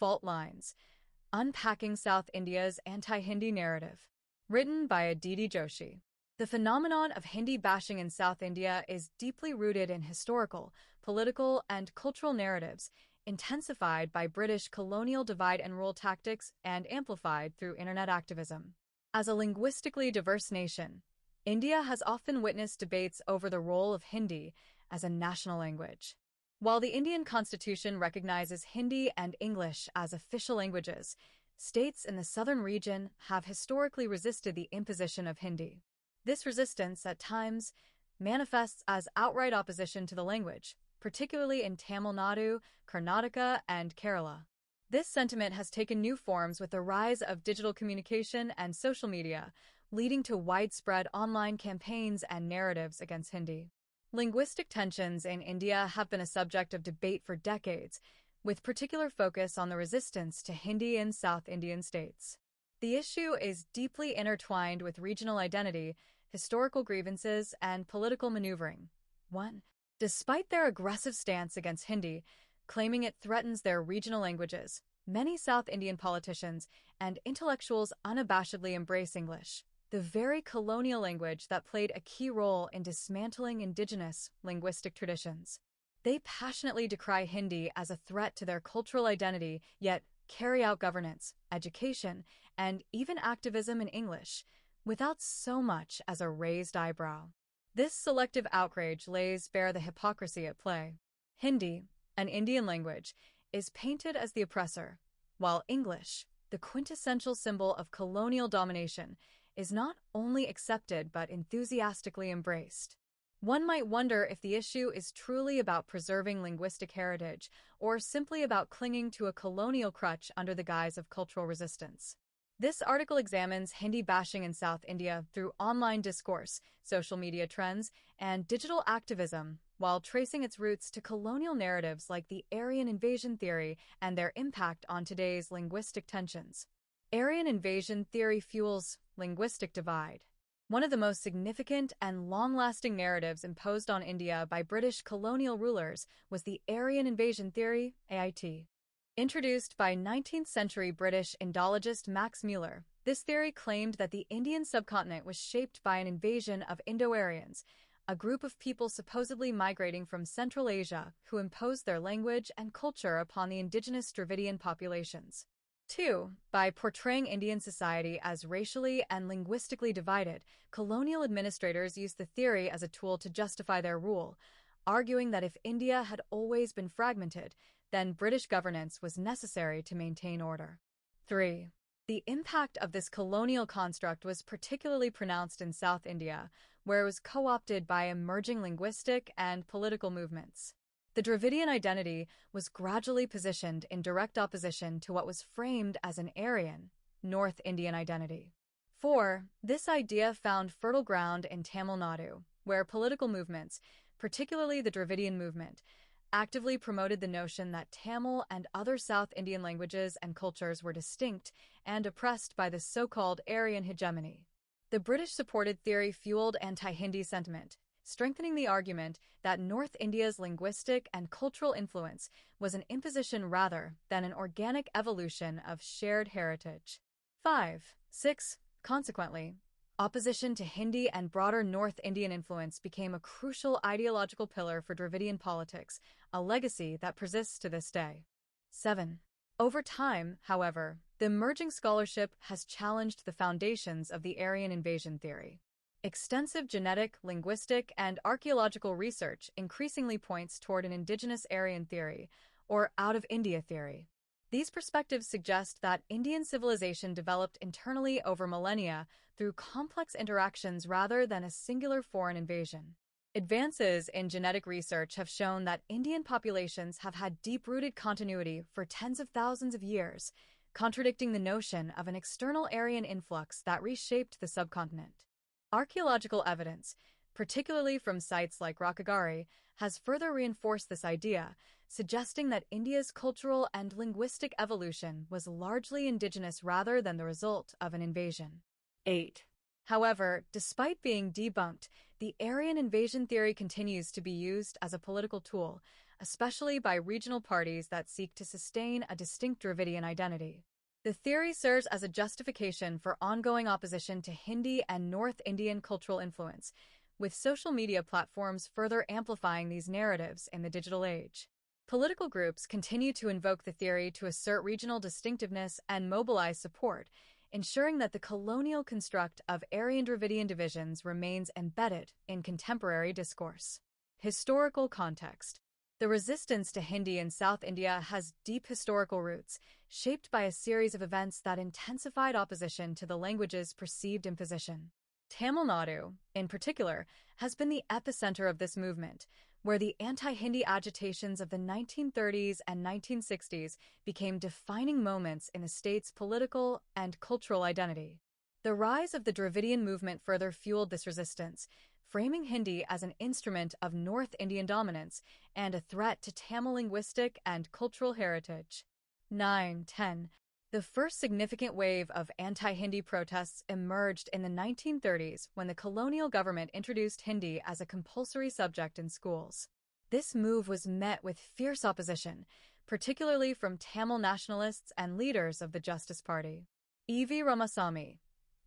Fault Lines, Unpacking South India's Anti-Hindi Narrative. Written by Aditi Joshi. The phenomenon of Hindi bashing in South India is deeply rooted in historical, political, and cultural narratives, intensified by British colonial divide and rule tactics and amplified through internet activism. As a linguistically diverse nation, India has often witnessed debates over the role of Hindi as a national language. While the Indian Constitution recognizes Hindi and English as official languages, states in the southern region have historically resisted the imposition of Hindi. This resistance, at times, manifests as outright opposition to the language, particularly in Tamil Nadu, Karnataka, and Kerala. This sentiment has taken new forms with the rise of digital communication and social media, leading to widespread online campaigns and narratives against Hindi. Linguistic tensions in India have been a subject of debate for decades, with particular focus on the resistance to Hindi in South Indian states. The issue is deeply intertwined with regional identity, historical grievances, and political maneuvering. 1. Despite their aggressive stance against Hindi, claiming it threatens their regional languages, many South Indian politicians and intellectuals unabashedly embrace English, the very colonial language that played a key role in dismantling indigenous linguistic traditions. They passionately decry Hindi as a threat to their cultural identity, yet carry out governance, education, and even activism in English, without so much as a raised eyebrow. This selective outrage lays bare the hypocrisy at play. Hindi, an Indian language, is painted as the oppressor, while English, the quintessential symbol of colonial domination, is not only accepted but enthusiastically embraced. One might wonder if the issue is truly about preserving linguistic heritage or simply about clinging to a colonial crutch under the guise of cultural resistance. This article examines Hindi bashing in South India through online discourse, social media trends, and digital activism, while tracing its roots to colonial narratives like the Aryan invasion theory and their impact on today's linguistic tensions. Aryan invasion theory fuels linguistic divide. One of the most significant and long-lasting narratives imposed on India by British colonial rulers was the Aryan invasion theory, AIT. Introduced by 19th-century British Indologist Max Muller, this theory claimed that the Indian subcontinent was shaped by an invasion of Indo-Aryans, a group of people supposedly migrating from Central Asia who imposed their language and culture upon the indigenous Dravidian populations. 2. By portraying Indian society as racially and linguistically divided, colonial administrators used the theory as a tool to justify their rule, arguing that if India had always been fragmented, then British governance was necessary to maintain order. 3. The impact of this colonial construct was particularly pronounced in South India, where it was co-opted by emerging linguistic and political movements. The Dravidian identity was gradually positioned in direct opposition to what was framed as an Aryan, North Indian identity. 4. This idea found fertile ground in Tamil Nadu, where political movements, particularly the Dravidian movement, actively promoted the notion that Tamil and other South Indian languages and cultures were distinct and oppressed by the so-called Aryan hegemony. The British-supported theory fueled anti-Hindi sentiment, strengthening the argument that North India's linguistic and cultural influence was an imposition rather than an organic evolution of shared heritage. 5. 6. Consequently, opposition to Hindi and broader North Indian influence became a crucial ideological pillar for Dravidian politics, a legacy that persists to this day. 7. Over time, however, the emerging scholarship has challenged the foundations of the Aryan invasion theory. Extensive genetic, linguistic, and archaeological research increasingly points toward an indigenous Aryan theory, or out-of-India theory. These perspectives suggest that Indian civilization developed internally over millennia through complex interactions rather than a singular foreign invasion. Advances in genetic research have shown that Indian populations have had deep-rooted continuity for tens of thousands of years, contradicting the notion of an external Aryan influx that reshaped the subcontinent. Archaeological evidence, particularly from sites like Rakhigarhi, has further reinforced this idea, suggesting that India's cultural and linguistic evolution was largely indigenous rather than the result of an invasion. 8. However, despite being debunked, the Aryan invasion theory continues to be used as a political tool, especially by regional parties that seek to sustain a distinct Dravidian identity. The theory serves as a justification for ongoing opposition to Hindi and North Indian cultural influence, with social media platforms further amplifying these narratives in the digital age. Political groups continue to invoke the theory to assert regional distinctiveness and mobilize support, ensuring that the colonial construct of Aryan-Dravidian divisions remains embedded in contemporary discourse. Historical context. The resistance to Hindi in South India has deep historical roots, shaped by a series of events that intensified opposition to the language's perceived imposition. Tamil Nadu, in particular, has been the epicenter of this movement, where the anti-Hindi agitations of the 1930s and 1960s became defining moments in the state's political and cultural identity. The rise of the Dravidian movement further fueled this resistance, framing Hindi as an instrument of North Indian dominance and a threat to Tamil linguistic and cultural heritage. 9-10. The first significant wave of anti-Hindi protests emerged in the 1930s when the colonial government introduced Hindi as a compulsory subject in schools. This move was met with fierce opposition, particularly from Tamil nationalists and leaders of the Justice Party. E.V. Ramasamy,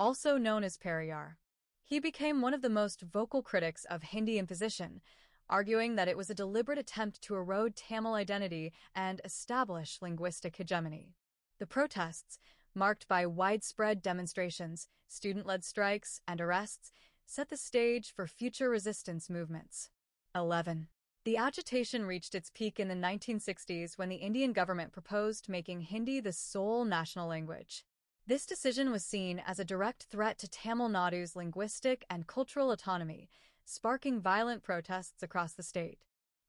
also known as Periyar. He became one of the most vocal critics of Hindi imposition, arguing that it was a deliberate attempt to erode Tamil identity and establish linguistic hegemony. The protests, marked by widespread demonstrations, student-led strikes, and arrests, set the stage for future resistance movements. 11. The agitation reached its peak in the 1960s when the Indian government proposed making Hindi the sole national language. This decision was seen as a direct threat to Tamil Nadu's linguistic and cultural autonomy, sparking violent protests across the state.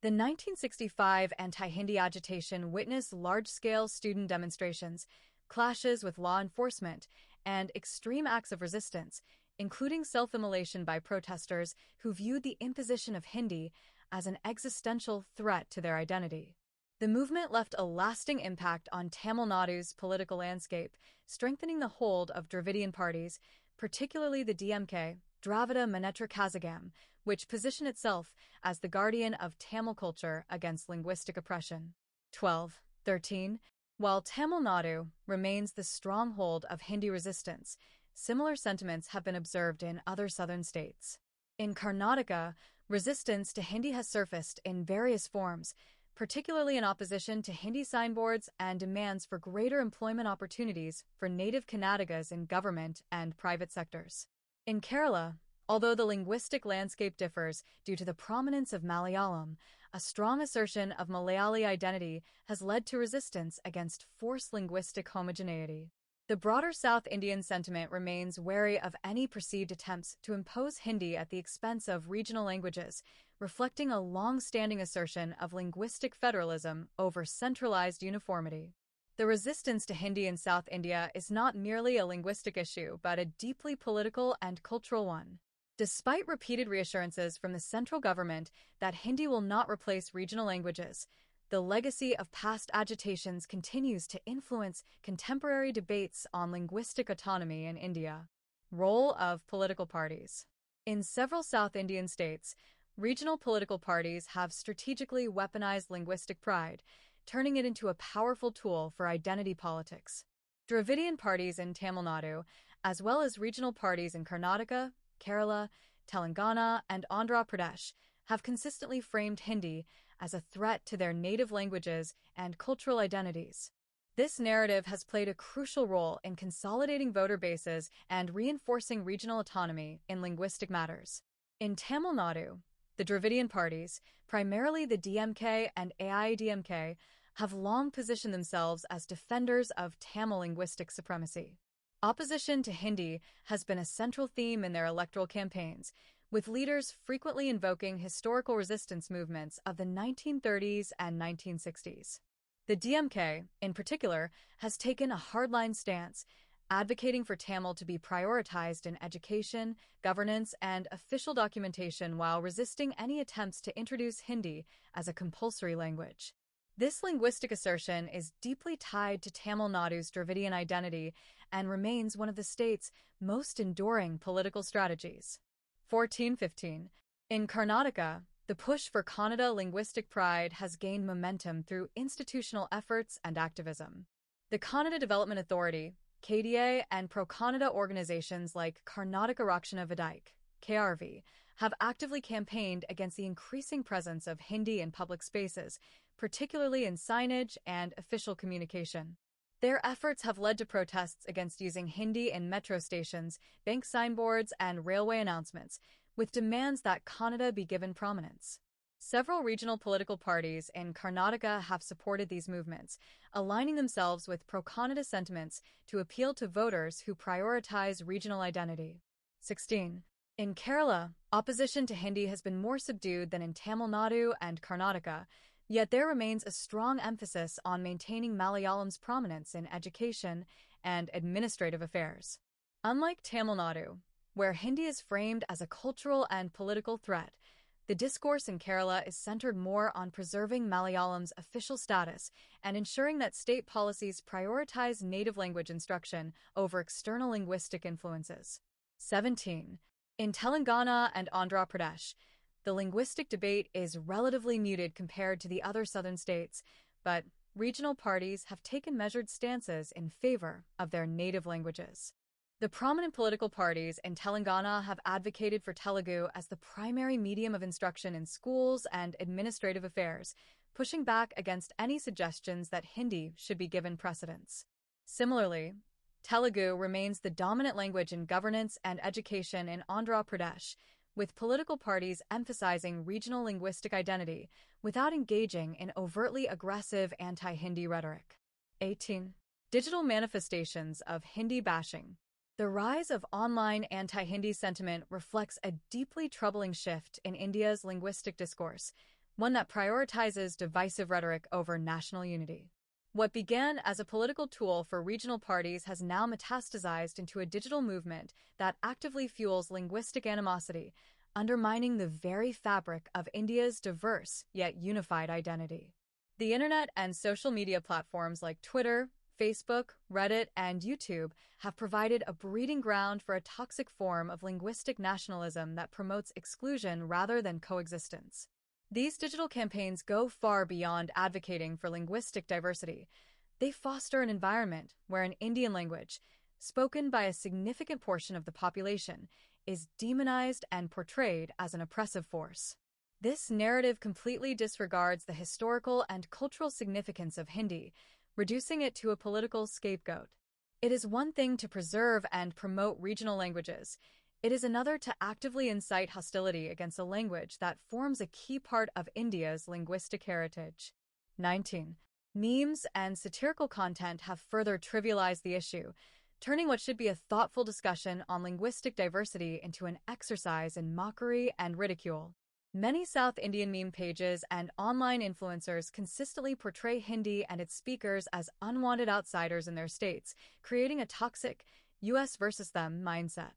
The 1965 anti-Hindi agitation witnessed large-scale student demonstrations, clashes with law enforcement, and extreme acts of resistance, including self-immolation by protesters who viewed the imposition of Hindi as an existential threat to their identity. The movement left a lasting impact on Tamil Nadu's political landscape, strengthening the hold of Dravidian parties, particularly the DMK, Dravida Munnetra Kazhagam, which positioned itself as the guardian of Tamil culture against linguistic oppression. 12-13. While Tamil Nadu remains the stronghold of Hindi resistance, similar sentiments have been observed in other southern states. In Karnataka, resistance to Hindi has surfaced in various forms, particularly in opposition to Hindi signboards and demands for greater employment opportunities for native Kannadigas in government and private sectors. In Kerala, although the linguistic landscape differs due to the prominence of Malayalam, a strong assertion of Malayali identity has led to resistance against forced linguistic homogeneity. The broader South Indian sentiment remains wary of any perceived attempts to impose Hindi at the expense of regional languages, reflecting a long-standing assertion of linguistic federalism over centralized uniformity. The resistance to Hindi in South India is not merely a linguistic issue, but a deeply political and cultural one. Despite repeated reassurances from the central government that Hindi will not replace regional languages, the legacy of past agitations continues to influence contemporary debates on linguistic autonomy in India. Role of political parties. In several South Indian states, regional political parties have strategically weaponized linguistic pride, turning it into a powerful tool for identity politics. Dravidian parties in Tamil Nadu, as well as regional parties in Karnataka, Kerala, Telangana, and Andhra Pradesh, have consistently framed Hindi as a threat to their native languages and cultural identities. This narrative has played a crucial role in consolidating voter bases and reinforcing regional autonomy in linguistic matters. In Tamil Nadu, the Dravidian parties, primarily the DMK and AIADMK, have long positioned themselves as defenders of Tamil linguistic supremacy. Opposition to Hindi has been a central theme in their electoral campaigns, with leaders frequently invoking historical resistance movements of the 1930s and 1960s. The DMK, in particular, has taken a hardline stance, advocating for Tamil to be prioritized in education, governance, and official documentation while resisting any attempts to introduce Hindi as a compulsory language. This linguistic assertion is deeply tied to Tamil Nadu's Dravidian identity and remains one of the state's most enduring political strategies. 14-15. In Karnataka, The push for Kannada linguistic pride has gained momentum through institutional efforts and activism. The Kannada Development Authority, KDA, and pro-Kannada organizations like Karnataka Rakshana Vedike, KRV, have actively campaigned against the increasing presence of Hindi in public spaces, particularly in signage and official communication. Their efforts have led to protests against using Hindi in metro stations, bank signboards, and railway announcements, with demands that Kannada be given prominence. Several regional political parties in Karnataka have supported these movements, aligning themselves with pro-Kannada sentiments to appeal to voters who prioritize regional identity. 16. In Kerala, opposition to Hindi has been more subdued than in Tamil Nadu and Karnataka, yet there remains a strong emphasis on maintaining Malayalam's prominence in education and administrative affairs. Unlike Tamil Nadu, where Hindi is framed as a cultural and political threat, the discourse in Kerala is centered more on preserving Malayalam's official status and ensuring that state policies prioritize native language instruction over external linguistic influences. 17. In Telangana and Andhra Pradesh, the linguistic debate is relatively muted compared to the other southern states, but regional parties have taken measured stances in favor of their native languages. The prominent political parties in Telangana have advocated for Telugu as the primary medium of instruction in schools and administrative affairs, pushing back against any suggestions that Hindi should be given precedence. Similarly, Telugu remains the dominant language in governance and education in Andhra Pradesh, with political parties emphasizing regional linguistic identity without engaging in overtly aggressive anti-Hindi rhetoric. 18. Digital manifestations of Hindi bashing. The rise of online anti-Hindi sentiment reflects a deeply troubling shift in India's linguistic discourse, one that prioritizes divisive rhetoric over national unity. What began as a political tool for regional parties has now metastasized into a digital movement that actively fuels linguistic animosity, undermining the very fabric of India's diverse yet unified identity. The internet and social media platforms like Twitter, Facebook, Reddit, and YouTube have provided a breeding ground for a toxic form of linguistic nationalism that promotes exclusion rather than coexistence. These digital campaigns go far beyond advocating for linguistic diversity. They foster an environment where an Indian language, spoken by a significant portion of the population, is demonized and portrayed as an oppressive force. This narrative completely disregards the historical and cultural significance of Hindi, reducing it to a political scapegoat. It is one thing to preserve and promote regional languages. It is another to actively incite hostility against a language that forms a key part of India's linguistic heritage. 19. Memes and satirical content have further trivialized the issue, turning what should be a thoughtful discussion on linguistic diversity into an exercise in mockery and ridicule. Many South Indian meme pages and online influencers consistently portray Hindi and its speakers as unwanted outsiders in their states, creating a toxic US versus them mindset.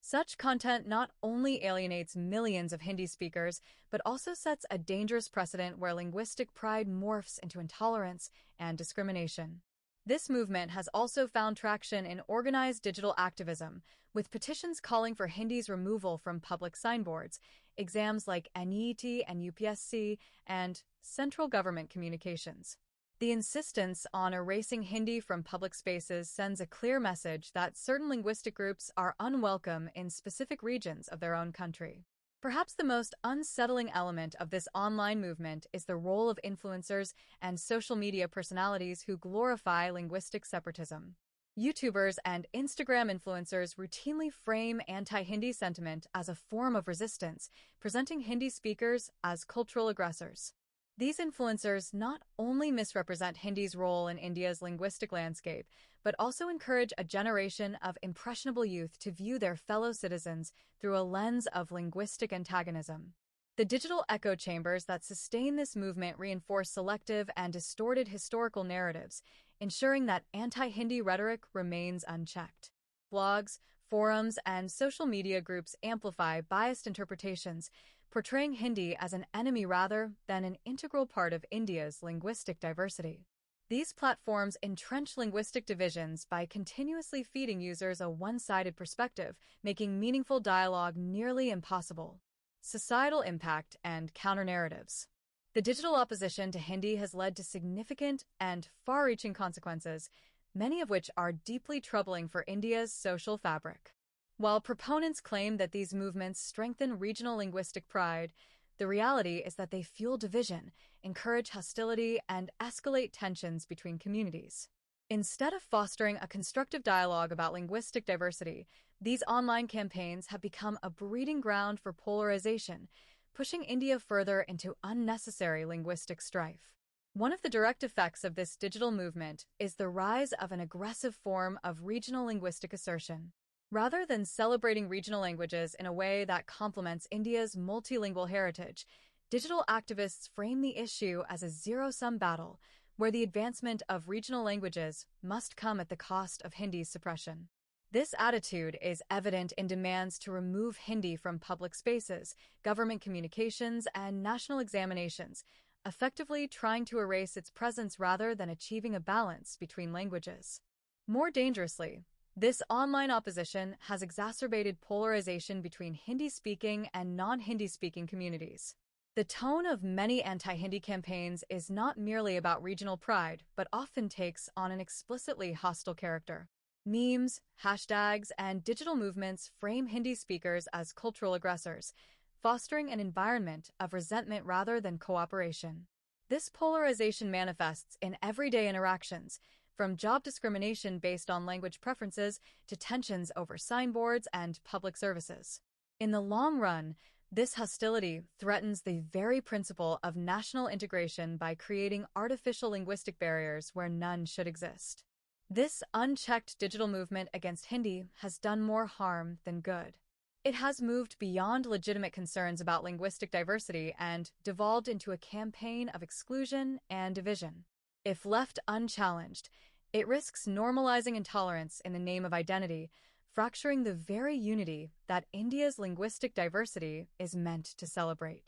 Such content not only alienates millions of Hindi speakers, but also sets a dangerous precedent where linguistic pride morphs into intolerance and discrimination. This movement has also found traction in organized digital activism, with petitions calling for Hindi's removal from public signboards, exams like NEET and UPSC, and central government communications. The insistence on erasing Hindi from public spaces sends a clear message that certain linguistic groups are unwelcome in specific regions of their own country. Perhaps the most unsettling element of this online movement is the role of influencers and social media personalities who glorify linguistic separatism. YouTubers and Instagram influencers routinely frame anti-Hindi sentiment as a form of resistance, presenting Hindi speakers as cultural aggressors. These influencers not only misrepresent Hindi's role in India's linguistic landscape, but also encourage a generation of impressionable youth to view their fellow citizens through a lens of linguistic antagonism. The digital echo chambers that sustain this movement reinforce selective and distorted historical narratives, ensuring that anti-Hindi rhetoric remains unchecked. Blogs, forums, and social media groups amplify biased interpretations, portraying Hindi as an enemy rather than an integral part of India's linguistic diversity. These platforms entrench linguistic divisions by continuously feeding users a one-sided perspective, making meaningful dialogue nearly impossible. societal impact, and counter-narratives. The digital opposition to Hindi has led to significant and far-reaching consequences, many of which are deeply troubling for India's social fabric. While proponents claim that these movements strengthen regional linguistic pride, the reality is that they fuel division, encourage hostility, and escalate tensions between communities. Instead of fostering a constructive dialogue about linguistic diversity, these online campaigns have become a breeding ground for polarization, pushing India further into unnecessary linguistic strife. One of the direct effects of this digital movement is the rise of an aggressive form of regional linguistic assertion. Rather than celebrating regional languages in a way that complements India's multilingual heritage, digital activists frame the issue as a zero-sum battle, where the advancement of regional languages must come at the cost of Hindi's suppression. This attitude is evident in demands to remove Hindi from public spaces, government communications, and national examinations, effectively trying to erase its presence rather than achieving a balance between languages. More dangerously, this online opposition has exacerbated polarization between Hindi-speaking and non-Hindi-speaking communities. The tone of many anti-Hindi campaigns is not merely about regional pride, but often takes on an explicitly hostile character. Memes, hashtags, and digital movements frame Hindi speakers as cultural aggressors, fostering an environment of resentment rather than cooperation. This polarization manifests in everyday interactions, from job discrimination based on language preferences to tensions over signboards and public services. In the long run, this hostility threatens the very principle of national integration by creating artificial linguistic barriers where none should exist. This unchecked digital movement against Hindi has done more harm than good. It has moved beyond legitimate concerns about linguistic diversity and devolved into a campaign of exclusion and division. If left unchallenged, it risks normalizing intolerance in the name of identity, fracturing the very unity that India's linguistic diversity is meant to celebrate.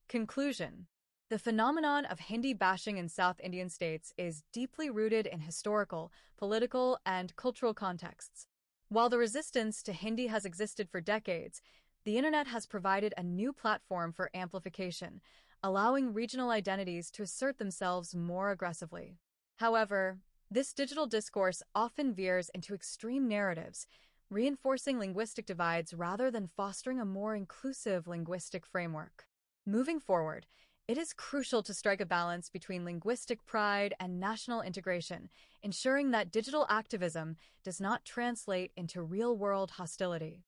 Conclusion: the phenomenon of Hindi bashing in South Indian states is deeply rooted in historical, political, and cultural contexts. While the resistance to Hindi has existed for decades, the internet has provided a new platform for amplification, allowing regional identities to assert themselves more aggressively. However, this digital discourse often veers into extreme narratives, reinforcing linguistic divides rather than fostering a more inclusive linguistic framework. Moving forward, it is crucial to strike a balance between linguistic pride and national integration, ensuring that digital activism does not translate into real-world hostility.